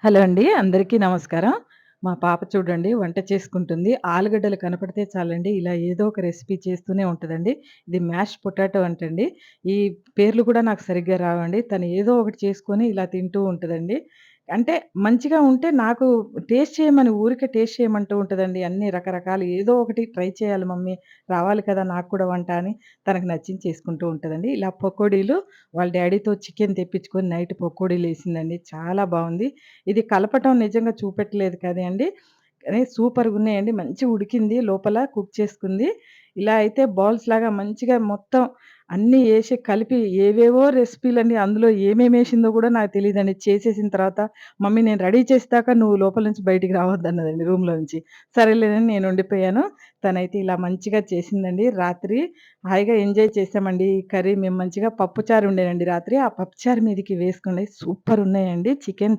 Hello అండి. అందరికీ నమస్కారం. మా పాప చూడండి వంట చేసుకుంటుంది. ఆలుగడ్డలు కనపడితే చాలండి ఇలా ఏదో ఒక రెసిపీ చేస్తూనే ఉంటదండి. ఇది మ్యాష్ పొటాటో అంటండి. ఈ పేర్లు కూడా నాకు సరిగ్గా రావండి. తను ఏదో ఒకటి చేసుకొని ఇలా తింటూ ఉంటదండి. అంటే మంచిగా ఉంటే నాకు టేస్ట్ చేయమని ఊరికే టేస్ట్ చేయమంటూ ఉంటదండి. అన్ని రకరకాలు ఏదో ఒకటి ట్రై చేయాలి మమ్మీ, రావాలి కదా నాకు కూడా వంట అని తనకు నచ్చింది చేసుకుంటూ ఉంటదండి. ఇలా పకోడీలు వాళ్ళ డ్యాడీతో చికెన్ తెప్పించుకొని నైట్ పకోడీలేసిందండి. చాలా బావుంది. ఇది కలపటం నిజంగా చూపెట్టలేదు కానీ అండి. కానీ సూపర్‌గున్నాయండి. మంచిగా ఉడికింది లోపల కుక్ చేసుకుంది. ఇలా అయితే బాల్స్‌లాగా మంచిగా మొత్తం అన్నీ ఏసి కలిపి ఏవేవో రెసిపీలండి. అందులో ఏమేమేసిందో గూడా నాకు తెలీదండి. చేసేసిన తర్వాత మమ్మీ నేను రెడీ చేసేదాకా నువ్వు లోపల నుంచి బయటికి రావద్దన్నదండి రూమ్‌లో నుంచి. సరేలేనని నేను ఉండిపోయాను. తనైతే ఇలా మంచిగా చేసిందండి. రాత్రి హాయిగా ఎంజాయ్ చేసామండి. ఈ కర్రీ మేము మంచిగా పప్పుచారు ఉండేనండి రాత్రి. ఆ పప్పుచారు మీదకి వేసుకొని సూపరున్నాయండి. చికెన్